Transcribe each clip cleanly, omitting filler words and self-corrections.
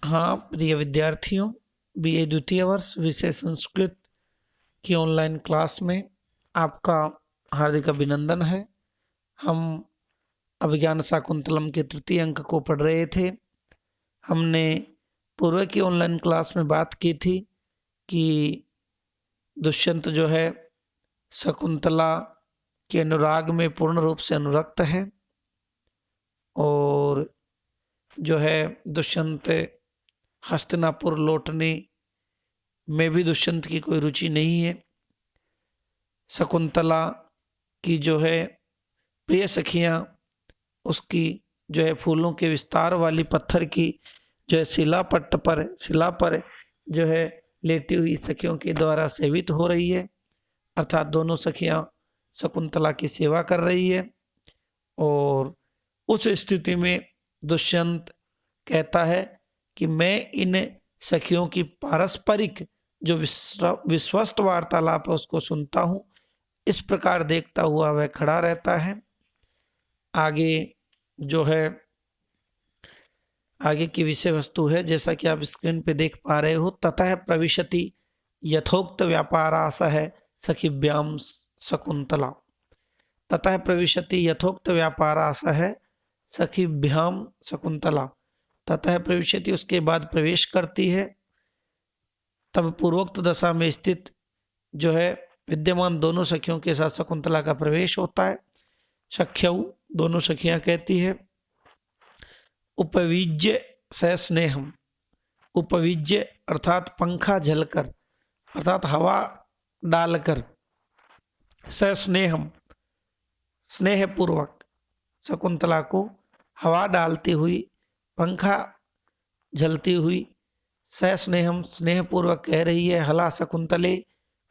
हाँ प्रिय विद्यार्थियों, बीए द्वितीय वर्ष विषय संस्कृत की ऑनलाइन क्लास में आपका हार्दिक अभिनंदन है। हम अभिज्ञान शाकुंतलम के तृतीय अंक को पढ़ रहे थे। हमने पूर्व की ऑनलाइन क्लास में बात की थी कि दुष्यंत जो है शकुंतला के अनुराग में पूर्ण रूप से अनुरक्त है और जो है दुष्यंत हस्तिनापुर लौटने में भी दुष्यंत की कोई रुचि नहीं है। शकुंतला की जो है प्रिय सखियां उसकी जो है फूलों के विस्तार वाली पत्थर की जो है शिला पर जो है लेटी हुई सखियों के द्वारा सेवित हो रही है, अर्थात दोनों सखियां शकुंतला की सेवा कर रही है। और उस स्थिति में दुष्यंत कहता है कि मैं इन सखियों की पारस्परिक जो विश्वस्त वार्तालाप है उसको सुनता हूं। इस प्रकार देखता हुआ वह खड़ा रहता है। आगे जो है आगे की विषय वस्तु है, जैसा कि आप स्क्रीन पे देख पा रहे हो। ततः प्रविशति यथोक्त व्यापारास है सखिभ्याम शकुंतला। ततः प्रविशति यथोक्त व्यापारास है सखिभ्याम शकुंतला। ततः प्रविशति उसके बाद प्रवेश करती है। तब पूर्वोक्त दशा में स्थित जो है विद्यमान दोनों सखियों के साथ शकुंतला का प्रवेश होता है। सख्यऊ दोनों सखियां कहती है उपविज्य स स्नेहम। उपविज्य अर्थात पंखा झलकर अर्थात हवा डालकर, स स्नेहम स्नेहपूर्वक शकुंतला को हवा डालती हुई, पंखा झलती हुई, स स्नेहम स्नेहपूर्वक कह रही है हला शकुंतले,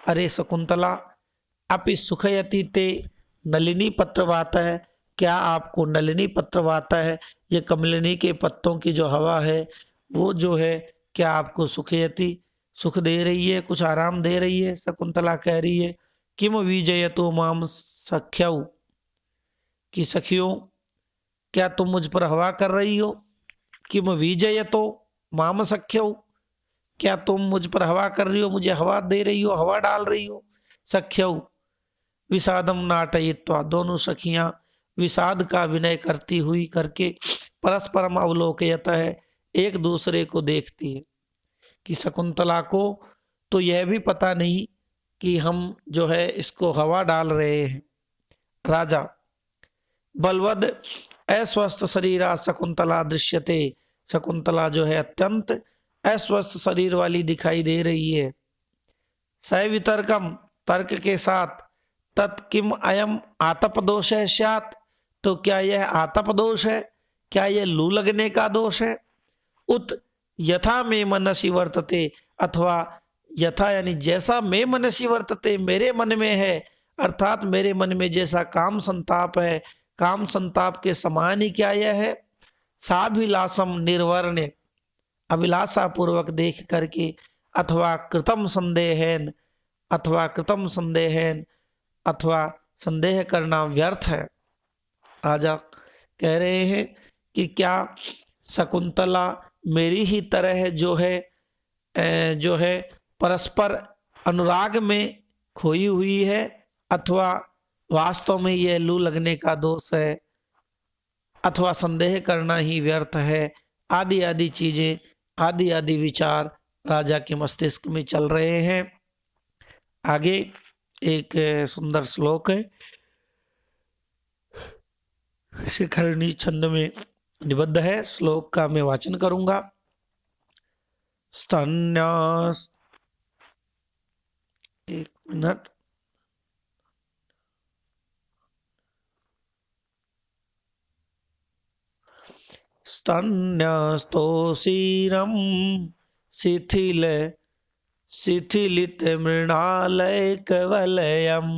अरे शकुंतला अपि सुखयति ते नलिनी पत्रवाता है। क्या आपको नलिनी पत्रवाता है, ये कमलिनी के पत्तों की जो हवा है वो जो है क्या आपको सुखयति सुख दे रही है, कुछ आराम दे रही है। शकुंतला कह रही है किम विजयतो माम सख्यऊ, कि सखियों क्या तुम मुझ पर हवा कर रही हो। किम विजयतो माम सख्यऊ, क्या तुम मुझ पर हवा कर रही हो, मुझे हवा दे रही हो, हवा डाल रही हो। सख्यऊ विषादम नाटयित्वा, दोनों सखियां विषाद का विनय करती हुई करके परस्परम अवलोकयत है, एक दूसरे को देखती है। कि शकुंतला को तो यह भी पता नहीं कि हम जो है इसको हवा डाल रहे हैं। राजा बलवद अस्वस्थ शरीरा शकुंतला दृश्यते, शकुंतला जो है अत्यंत अस्वस्थ शरीर वाली दिखाई दे रही है। सवितर्कम तर्क के साथ, तत्किम अयम आतप दोष है स्यात्, तो क्या यह आतप दोष है, क्या यह लू लगने का दोष है। उत यथा में मनसी वर्तते, अथवा यथा यानी जैसा में मनसी वर्तते मेरे मन में है, अर्थात मेरे मन में जैसा काम संताप है, काम संताप के समान ही क्या यह है। साभिलाषम निर्वर्ण्य, अभिलाषा पूर्वक देख करके, अथवा कृतम संदेहन, अथवा कृतम संदेहन, अथवा संदेह करना व्यर्थ है। राजा कह रहे हैं कि क्या शकुंतला मेरी ही तरह जो है परस्पर अनुराग में खोई हुई है, अथवा वास्तव में यह लू लगने का दोष है, अथवा संदेह करना ही व्यर्थ है। आदि आदि चीजें, आदि आदि विचार राजा के मस्तिष्क में चल रहे हैं। आगे एक सुंदर श्लोक है, शिखरणी छंद में निबद्ध है। श्लोक का मैं वाचन करूंगा। स्तन्यास, एक मिनट, स्तन्यस्तोषीरम शिथिलित मृणालय कवलयम,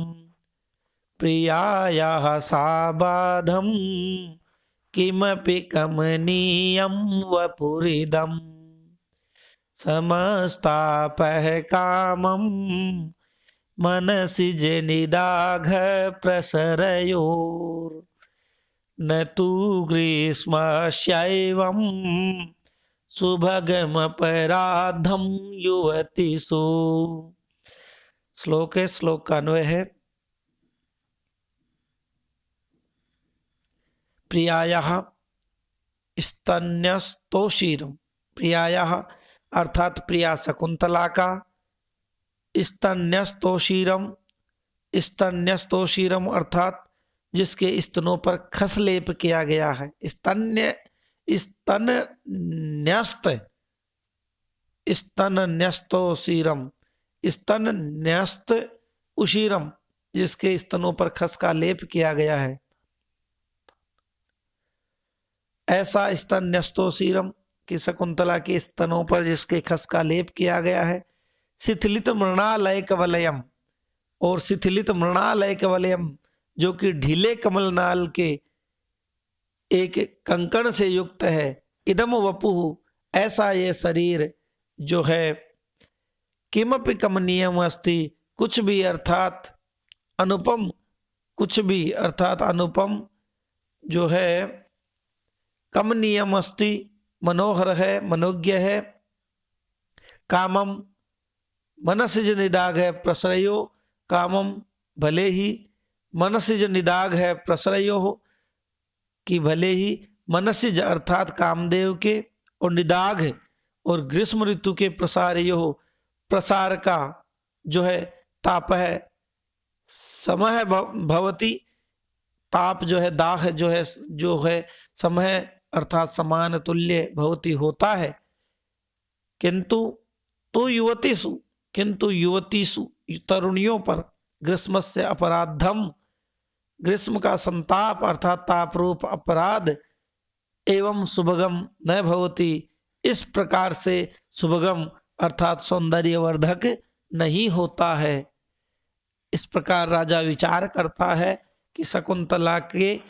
प्रियायाः साबाधम किमपि कमनीयं वपुरिदम, समस्तापः कामं मनसि जनिदाघ प्रसरयोर्, न तु ग्रीष्मस्यैवं सुभगमपराधम युवतिषु। श्लोक है, श्लोक का अन्वय है। प्रियायाः स्तन्यस्तोषीरम, प्रियायाः अर्थात प्रिया शकुंतला का, स्तन्यस्तोषीरम, स्तन्यस्तोषीरम अर्थात जिसके स्तनों पर खसलेप किया गया है। स्तन्य, स्तन न्यस्त, स्तन न्यस्तोषीरम, स्तन न्यस्त उशीरम, जिसके स्तनों पर खस का लेप किया गया है। ऐसा स्तन न्यस्तोषीरम कि शकुंतला के स्तनों पर जिसके खस का लेप किया गया है। शिथिलित मृणालय कवलयम, और शिथिलित मृणालय कवलयम जो कि ढीले कमलनाल के एक कंकण से युक्त है। इदम वपुः, ऐसा ये शरीर जो है, किमपि कमनीयम अस्ति, कुछ भी अर्थात अनुपम, कुछ भी अर्थात अनुपम जो है, कमनीयम अस्ति मनोहर है, मनोज्ञ है। कामम मनसिज निदाग है, प्रसरयो, कामम भले ही, मनसिज निदाग है प्रसरयो हो कि भले ही, मनसिज अर्थात कामदेव के, और निदाग है और ग्रीष्म ऋतु के प्रसारयो, प्रसार का जो है ताप है। समय भवती, ताप जो है, दाह जो है समय अर्थात समान तुल्य भवती होता है। किंतु तो युवतीसु, किंतु युवतीसु तरुणियों पर, ग्रीष्म से अपराधम, ग्रीष्म का संताप अर्थात ताप रूप अपराध, एवं सुभगम न भवती, इस प्रकार से सुभगम अर्थात सौंदर्यवर्धक नहीं होता है। इस प्रकार राजा विचार करता है कि शकुंतला के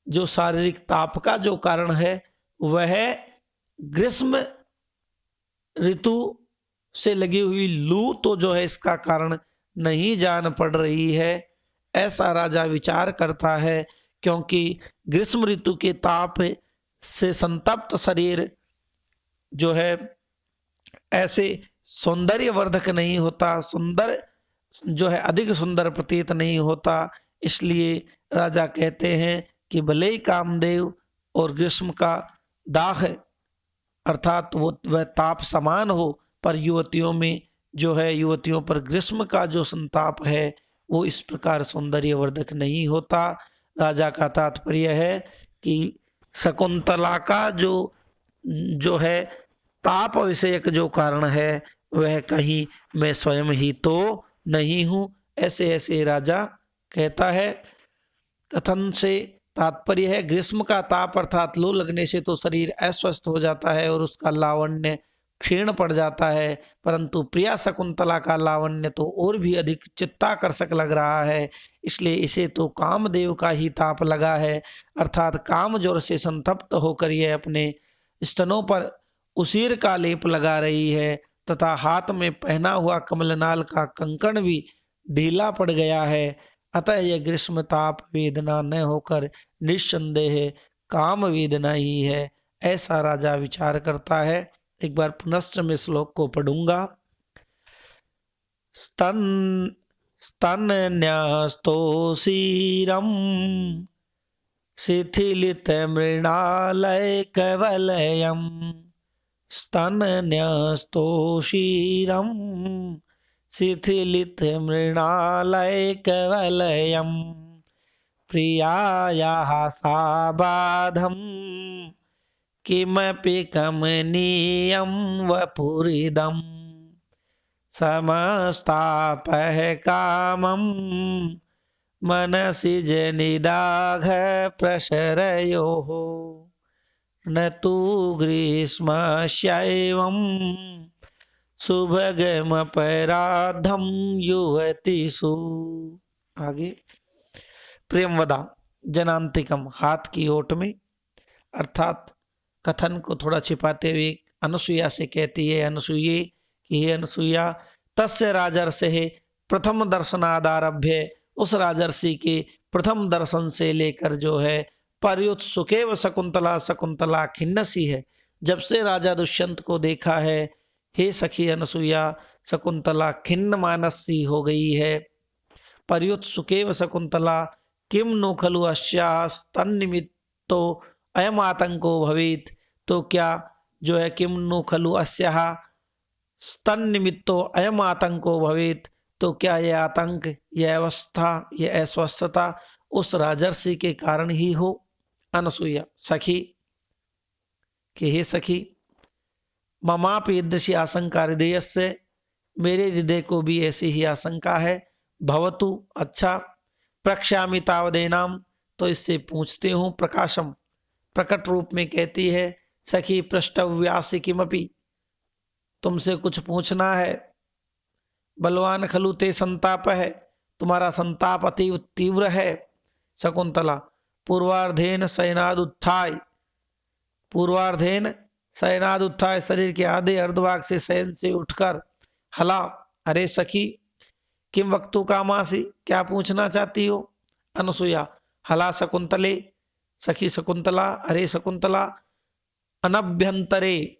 जो शारीरिक ताप का जो कारण है वह ग्रीष्म ऋतु से लगी हुई लू तो जो है इसका कारण नहीं जान पड़ रही है। ऐसा राजा विचार करता है, क्योंकि ग्रीष्म ऋतु के ताप से संतप्त शरीर जो है ऐसे सौंदर्यवर्धक नहीं होता, सुंदर जो है अधिक सुंदर प्रतीत नहीं होता। इसलिए राजा कहते हैं कि भले ही कामदेव और ग्रीष्म का दाह अर्थात वह ताप समान हो, पर युवतियों में जो है, युवतियों पर ग्रीष्म का जो संताप है वो इस प्रकार सौंदर्यवर्धक नहीं होता। राजा का तात्पर्य है कि शकुंतला का जो है ताप विषयक जो कारण है वह कहीं मैं स्वयं ही तो नहीं हूं। ऐसे ऐसे राजा कहता है। कथन से तात्पर्य है ग्रीष्म का ताप अर्थात लू लगने से तो शरीर अस्वस्थ हो जाता है और उसका लावण्य क्षीण पड़ जाता है, परंतु प्रिया शकुंतला का लावण्य तो और भी अधिक चित्ताकर्षक लग रहा है। इसलिए इसे तो कामदेव का ही ताप लगा है, अर्थात काम जोर से संतप्त होकर यह अपने स्तनों पर उसीर का लेप लगा रही है तथा हाथ में पहना हुआ कमलनाल का कंकण भी ढीला पड़ गया है। अतः यह ग्रीष्म ताप वेदना न होकर निस्संदेह काम वेदना ही है। ऐसा राजा विचार करता है। एक बार पुनश्च मैं श्लोक को पढ़ूंगा। स्तन न्यस्तोषीरम शिथिलित मृणालय कवलयम, स्तन न्यस्तोषीरम शिथिलित मृणालय कवलयम, प्रियायाः साबाधम किमपि कमनीयं वपुरिदं, समस्तापः कामं मनसि जनिदाघ प्रशरयोः, न तु ग्रीष्मस्यैवं सुभगमपराधं युवतिषु। आगे प्रेमवदा जनांतिकम, हाथ की ओट में, अर्थात कथन को थोड़ा छिपाते हुए अनुसुईया से कहती है अनुसुईये कि हे अनुसुईया, तस्य राजर्षे प्रथम दर्शनादारभ्य, उस राजर्षि के प्रथम दर्शन से लेकर जो है पर्युत्सुकेव शकुंतला, शकुंतला खिन्नसी है, जब से राजा दुष्यंत को देखा है, हे सखी अनसुया, शकुंतला खिन्न मानसी हो गई है। पर्युत सुकेव शकुंतला किम नो खलु अस्याः तन्निमित्तो अयम आतंको भवेत्। तो क्या जो है किम नो खलु अस्याः तन्निमित्तो अयम आतंको भवेत्, तो क्या यह आतंक, यह अवस्था, यह अस्वस्थता उस राजर्षि के कारण ही हो। अनसुईया सखी कि हे सखी, ममापि ईदृशी आशंका हृदयस्य, मेरे हृदय को भी ऐसी ही आशंका है। भवतु अच्छा, प्रक्ष्यामि तावदेनाम, तो इससे पूछते हूँ। प्रकाशम प्रकट रूप में कहती है, सखी पृष्ठव्यासि किमपि, तुमसे कुछ पूछना है। बलवान खलु ते संताप है, तुम्हारा संताप अति तीव्र है। शकुंतला पूर्वार्धेन शयनादुत्थाय, पूर्वार्धेन शयनादुत्थाय, शरीर के आधे अर्धभाग से शयन से उठकर, हला अरे सखी किम वक्तु कामासी, क्या पूछना चाहती हो। अनसुया हला शकुंतले, सखी शकुंतला, अरे शकुंतला, अनभ्यंतरे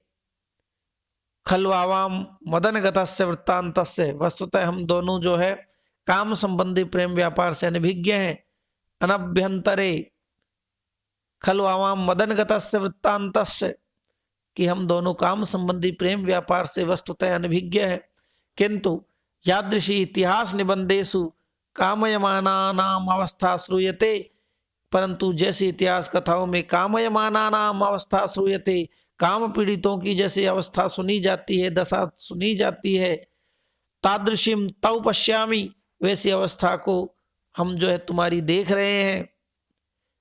खलवावाम मदन गतस्य वृत्तांतस्य, वस्तुतः हम दोनों जो है काम संबंधी प्रेम व्यापार से अनभिज्ञ हैं। अनभ्यंतरे खलवावाम मदन गतस्य वृत्तांतस्य, कि हम दोनों काम संबंधी प्रेम व्यापार से वस्तुतः अनभिज्ञ है। किंतु यादृशी इतिहास निबंधेषु कामयमानानाम अवस्था श्रूयते, परंतु जैसी इतिहास कथाओं में कामयमानानाम अवस्था श्रूयते, काम पीड़ितों की जैसी अवस्था सुनी जाती है, दशा सुनी जाती है, तादृशीम तव पश्यामि, वैसी अवस्था को हम जो है तुम्हारी देख रहे हैं।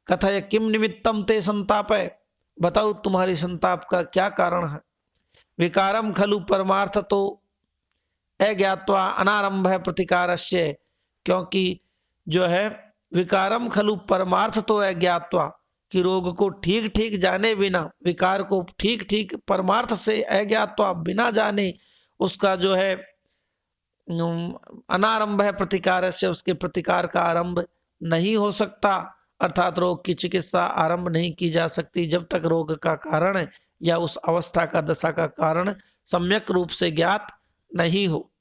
कथय किम निमित्तम ते संताप, बताओ तुम्हारी संताप का क्या कारण है। विकारम खलु परमार्थ तो अज्ञात्वा अनारंभ है प्रतिकारस्य, क्योंकि जो है विकारम खलु परमार्थ तो अज्ञात्वा, कि रोग को ठीक ठीक जाने बिना, विकार को ठीक ठीक परमार्थ से अज्ञात्वा बिना जाने उसका जो है अनारंभ है प्रतिकार से, उसके प्रतिकार का आरंभ नहीं हो सकता। अर्थात रोग की चिकित्सा आरंभ नहीं की जा सकती जब तक रोग का कारण या उस अवस्था का, दशा का कारण सम्यक रूप से ज्ञात नहीं हो।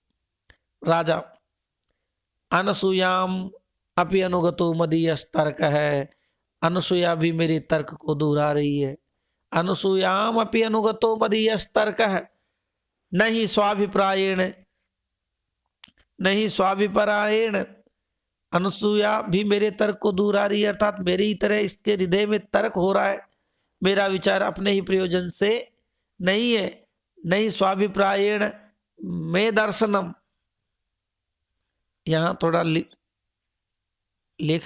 राजा अनसुयाम अपि अनुगतो मदीय तर्क है, अनसुया भी मेरे तर्क को दोहरा रही है। अनसुयाम अपि अनुगतो मदीय तर्क है, नहीं स्वाभिप्रायेण, नहीं स्वाभिप्रायेण, अनसुया भी मेरे तर्क को दोहरा रही है, अर्थात मेरी ही तरह इसके हृदय में तर्क हो रहा है। मेरा विचार अपने ही प्रयोजन से नहीं है। नहीं स्वाभिप्रायेण में दर्शनम, यहां थोड़ा लेख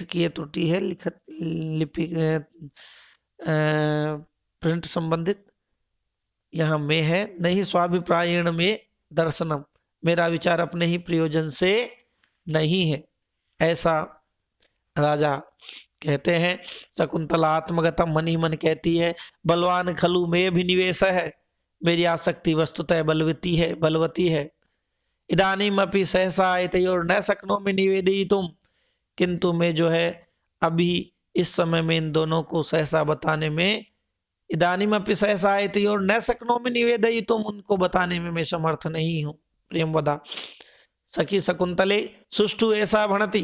की त्रुटि है, लिखत लिपि प्रिंट संबंधित, यहां में है, नहीं स्वाभिप्रायेण में दर्शनम, मेरा विचार अपने ही प्रयोजन से नहीं है, ऐसा राजा कहते हैं। शकुंतला आत्मगतम, मन ही मन कहती है, बलवान खलु में अभिनिवेश है, मेरी आसक्ति वस्तुतः बलवती है। इदानीम अपि सहसा एतयोर न शक्नोमि निवेदयितुम, किंतु मैं जो है अभी इस समय में इन दोनों को सहसा बताने में, इदानीम अपि सहसा एतयोर न शक्नोमि निवेदयितुम, उनको बताने में मैं समर्थ नहीं हूं। प्रेम वदा सखी शकुंतले सुष्ठु ऐसा भणति,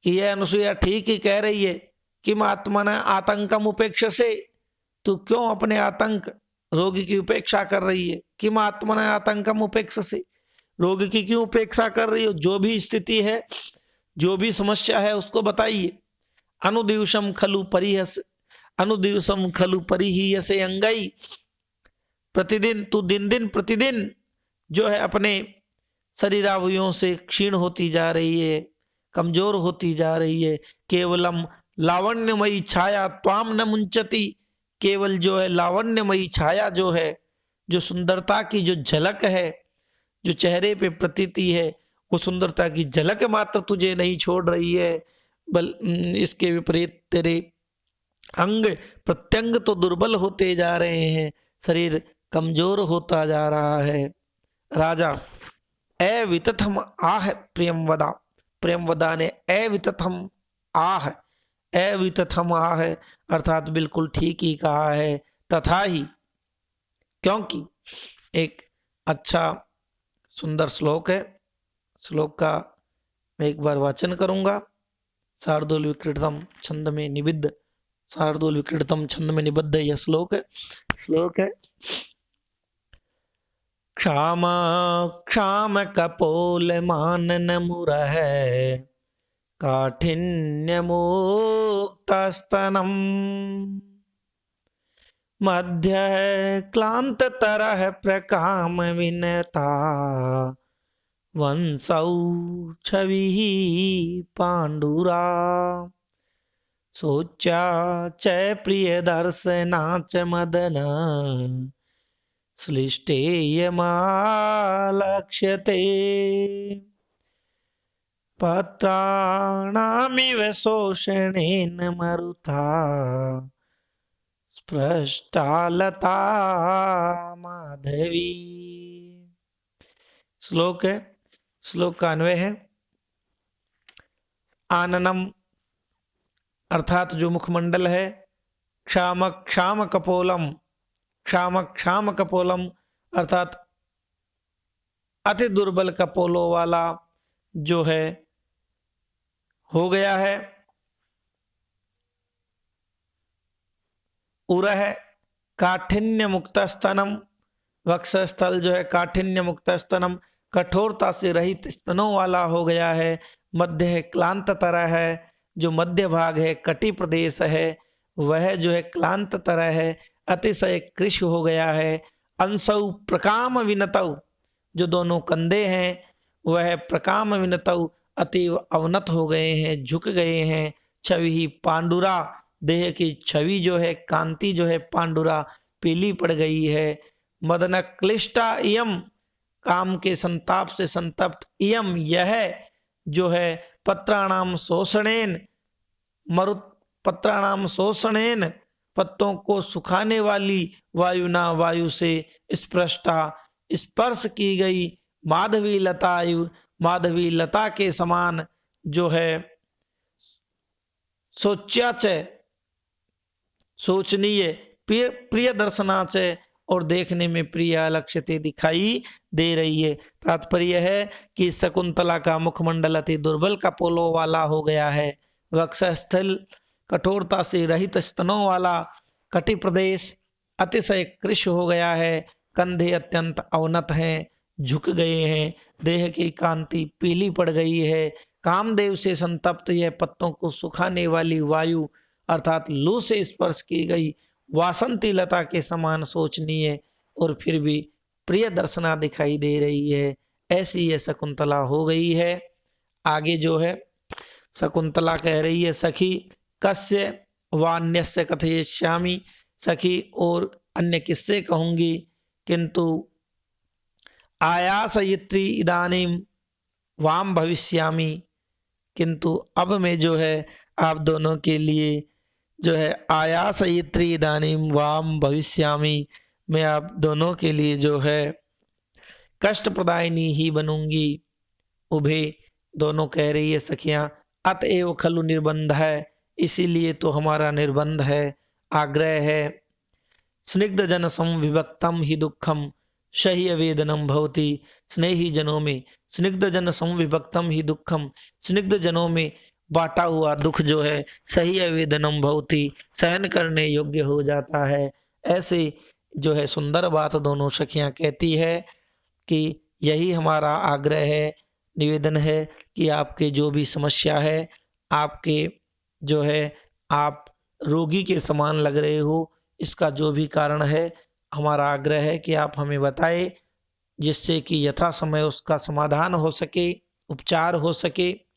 कि यह अनुसुईया ठीक ही कह रही है। किम आत्मन आतंकम उपेक्ष से, तू क्यों अपने आतंक रोगी की उपेक्षा कर रही है। किम आत्मन आतंकम उपेक्ष से, रोगी की क्यों उपेक्षा कर रही हो, जो भी स्थिति है, जो भी समस्या है उसको बताइए। अनुदिवसम खलु परिहस, अनुदिवसम खलु परिहीयसे अंगई, प्रतिदिन तू दिन दिन प्रतिदिन जो है अपने शरीरावयों से क्षीण होती जा रही है, कमजोर होती जा रही है। केवलम लावण्यमयी छाया त्वाम न मुंचती, केवल जो है लावण्यमयी छाया जो है, जो सुंदरता की जो झलक है, जो चेहरे पे प्रतीति है, वो सुंदरता की झलक मात्र तुझे नहीं छोड़ रही है, बल इसके विपरीत तेरे अंग प्रत्यंग तो दुर्बल होते जा रहे हैं, शरीर कमजोर होता जा रहा है। राजा अवितथम आह प्रियमवदा, प्रेमवदा ने अवितथम आह, अवितथम आह अर्थात बिल्कुल ठीक ही कहा है। तथा ही, क्योंकि एक अच्छा सुंदर श्लोक है। श्लोक का मैं एक बार वाचन करूंगा। शार्दूल विक्रीडितम छंद में निबद्ध, शार्दूल विक्रीडितम छंद में निबद्ध यह श्लोक है। क्षाम क्षाम कपोल मानन मुरह, काठिन्य मुक्तस्तनम, मध्य क्लांत तरह प्रकाम विनता, वंशौ छवि पांडुरा, सोचा च प्रिय दर्शनाच मदन, श्लिष्टेयमालक्ष्यते, पत्राणामिव शोषणेन मरुता, स्पृष्टालता माधवी। श्लोक है, श्लोक का अन्वय है। आननम अर्थात जो मुखमंडल है, क्षाम क्षाम कपोलम, क्षाम क्षाम कपोलम अर्थात अति दुर्बल कपोलों वाला जो है हो गया है। उरह काठिन्य मुक्त स्तनम, वक्षस्थल जो है काठिन्य मुक्त स्तनम कठोरता से रहित स्तनों वाला हो गया है। मध्य है क्लांत तरह है, जो मध्य भाग है कटि प्रदेश है वह जो है क्लांत तरह है, अतिशय कृश हो गया है। अंशौ प्रकाम विनतौ, जो दोनों कंधे हैं वह प्रकाम विनतौ अतीव अवनत हो गए हैं, झुक गए हैं। छवि पांडुरा, देह की छवि जो है कांति जो है पांडुरा पीली पड़ गई है। मदन क्लिष्टा इयम, काम के संताप से संतप्त, इयम यह जो है पत्राणाम शोषणेन, मरुत पत्राणाम शोषणेन पत्तों को सुखाने वाली वायुना, वायु से स्पृष्टा स्पर्श की गई। माधवी लतायु, माधवी लता के समान जो है सोच्याच, सोचनीय, प्रिय दर्शनाच और देखने में प्रिय लक्ष्यते दिखाई दे रही है। तात्पर्य है कि शकुंतला का मुखमंडल अति दुर्बल कपोलों वाला हो गया है। वक्षस्थल कठोरता से रहित स्तनों वाला, कटि प्रदेश अतिशय कृश हो गया है। कंधे अत्यंत अवनत हैं, झुक गए हैं। देह की कांति पीली पड़ गई है। कामदेव से संतप्त यह पत्तों को सुखाने वाली वायु अर्थात लू से स्पर्श की गई वासंती लता के समान सोचनीय और फिर भी प्रिय दर्शना दिखाई दे रही है। ऐसी यह शकुंतला हो गई है। आगे जो है शकुंतला कह रही है, सखी कस्य वान्यस्य कथयिष्यामि, सखी और अन्य किससे कहूंगी, किंतु आयासयित्री इदानीम वाम भविष्यामि, किंतु अब मैं जो है आप दोनों के लिए जो है आयासयित्री इदानीम वाम भविष्यामि, मैं आप दोनों के लिए जो है कष्ट प्रदायिनी ही बनूंगी। उभे दोनों कह रही है सखियां, अतएव खलु निर्बंध है, इसीलिए तो हमारा निर्बंध है, आग्रह है। स्निग्ध जन संविभक्तम ही दुखम सह्य वेदनम भवति, स्नेही जनों में स्निग्ध जन संविभक्तम ही दुखम, स्निग्ध जनों में बांटा हुआ दुख जो है सह्य वेदनम भवति, सहन करने योग्य हो जाता है। ऐसे जो है सुंदर बात दोनों सखियां कहती है कि यही हमारा आग्रह है, निवेदन है कि आपके जो भी समस्या है, आपके जो है आप रोगी के समान लग रहे हो, इसका जो भी कारण है हमारा आग्रह है कि आप हमें बताएं, जिससे कि यथा समय उसका समाधान हो सके, उपचार हो सके।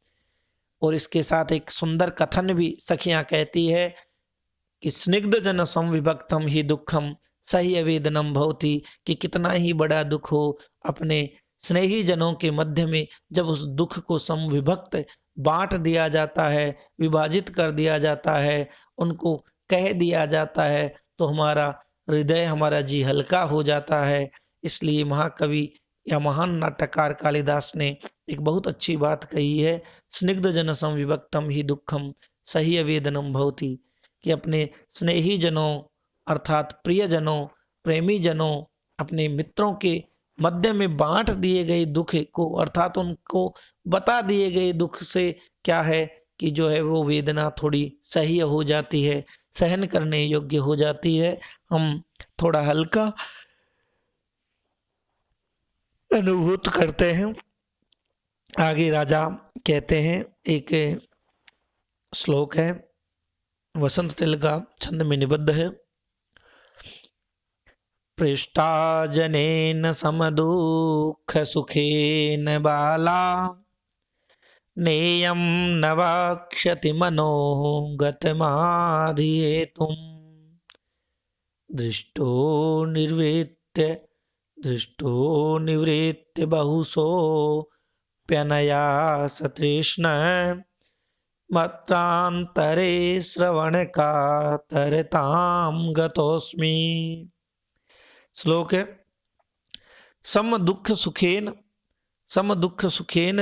और इसके साथ एक सुंदर कथन भी सखियां कहती है कि स्निग्ध जन संविभक्तम ही दुखम सह्य वेदनम भवति, कि कितना ही बड़ा दुख हो, अपने स्नेही जनों के मध्य में जब उस दुख को समविभक्त बांट दिया जाता है, विभाजित कर दिया जाता है, उनको कह दिया जाता है, तो हमारा हृदय, हमारा जी हल्का हो जाता है। इसलिए महाकवि या महान नाटककार कालिदास ने एक बहुत अच्छी बात कही है, स्निग्ध जन संविभक्तम ही दुखम सह्य वेदनम भवति, कि अपने स्नेही जनों अर्थात प्रियजनों, प्रेमी जनों, अपने मित्रों के मध्य में बांट दिए गए दुख को, अर्थात उनको बता दिए गए दुख से क्या है कि जो है वो वेदना थोड़ी सही हो जाती है, सहन करने योग्य हो जाती है, हम थोड़ा हल्का अनुभूत करते हैं। आगे राजा कहते हैं, एक श्लोक है, वसंत तिल का छंद में निबद्ध है। पृष्ठा जनेन समदुःख सुखेन बाला, नेयं न वक्ष्यति मनो गतमाधियेतुम्। दृष्टो निवृत्य बहुसो प्यनया सतृष्ण, मत्रांतरे श्रवण का तरताम गतोस्मि। श्लोक है, सम दुख सुखेन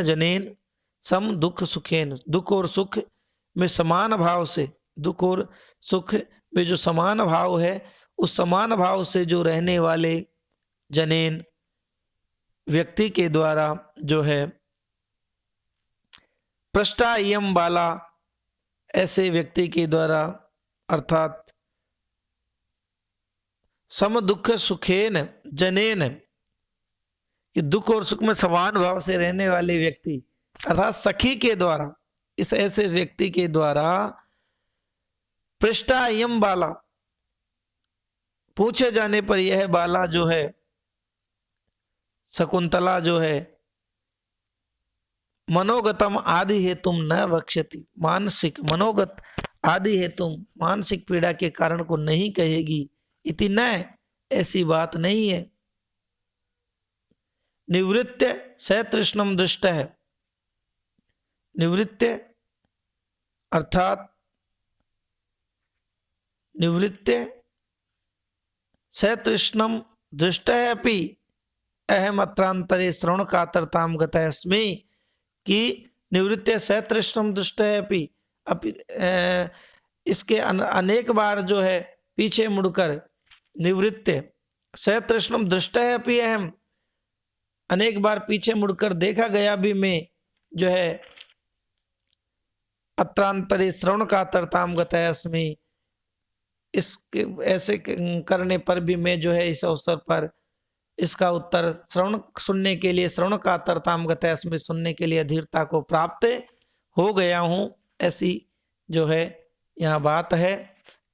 जनेन, सम दुख सुखेन, दुख और सुख में समान भाव से, दुख और सुख में जो समान भाव है, उस समान भाव से जो रहने वाले जनेन व्यक्ति के द्वारा जो है, पृष्ठा इयम बाला, ऐसे व्यक्ति के द्वारा, अर्थात सम दुख सुखेन जनेन, कि दुख और सुख में समान भाव से रहने वाले व्यक्ति, अर्थात सखी के द्वारा, इस ऐसे व्यक्ति के द्वारा पृष्ठा इयम बाला, पूछे जाने पर यह बाला जो है, शकुंतला जो है, मनोगतम आदि हेतुम न वक्ष्यति, मानसिक मनोगत आदि हेतुम, मानसिक पीड़ा के कारण को नहीं कहेगी, इति न, ऐसी बात नहीं है। निवृत्य सतृष्णम दृष्ट है, निवृत्य अर्थात निवृत्य सतृष्णम दृष्ट है अपि अहम अत्रांतरे श्रवण कातरताम गतस्मि, कि निवृत्य सतृष्णम दृष्ट है अपि, इसके अनेक बार जो है पीछे मुड़कर, निवृत्य सतृष्णम दृष्ट है अपि अहम, अनेक बार पीछे मुड़कर देखा गया भी मैं जो है, अत्रांतरे श्रवण कातरताम गतस्मि, इसके ऐसे करने पर भी मैं जो है इस अवसर पर इसका उत्तर श्रवण सुनने के लिए, श्रवण कातरताम गतस्मि, सुनने के लिए अधीरता को प्राप्त हो गया हूं, ऐसी जो है यहाँ बात है।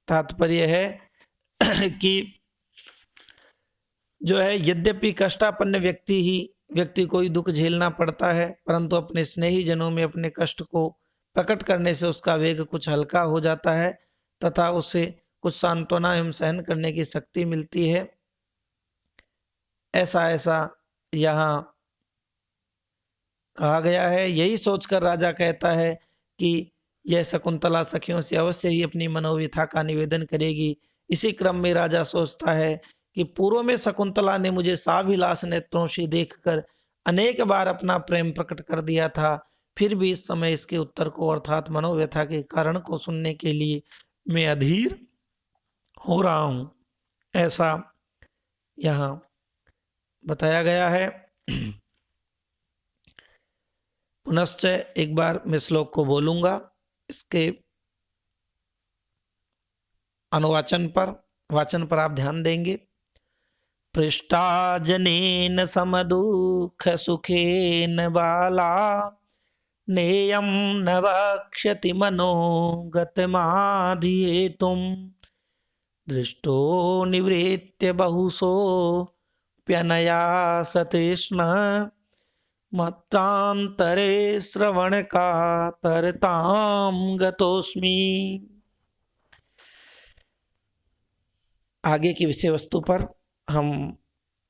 तात्पर्य है कि जो है यद्यपि कष्टापन्न व्यक्ति को ही दुख झेलना पड़ता है, परंतु अपने स्नेही जनों में अपने कष्ट को प्रकट करने से उसका वेग कुछ हल्का हो जाता है तथा उसे कुछ सांत्वना एवं सहन करने की शक्ति मिलती है। ऐसा यहाँ कहा गया है। यही सोचकर राजा कहता है कि यह शकुंतला सखियों से अवश्य ही अपनी मनोव्यथा का निवेदन करेगी। इसी क्रम में राजा सोचता है कि पूर्व में शकुंतला ने मुझे साभिलाष नेत्रों से देखकर अनेक बार अपना प्रेम प्रकट कर दिया था, फिर भी इस समय इसके उत्तर को अर्थात मनोव्यथा के कारण को सुनने के लिए मैं अधीर हो रहा हूं, ऐसा यहाँ बताया गया है। पुनश्च एक बार मैं श्लोक को बोलूंगा, इसके अनुवाचन पर, वाचन पर आप ध्यान देंगे। पृष्ठा जनेन समदुःख सुखेन बाला, नेयं न वक्ष्यति मनो गतमाधियेतुम्। दृष्टो निवृत्य बहुसो प्यनया सतृष्ण, मत्रांतरे श्रवण का तरताम गतोस्मि। आगे की विषय वस्तु पर हम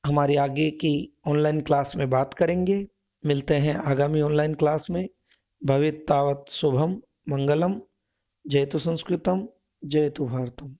हमारी आगे की ऑनलाइन क्लास में बात करेंगे। मिलते हैं आगामी ऑनलाइन क्लास में। भवेत् तावत् शुभम मंगलम। जयतु संस्कृतम, जयतु भारतम।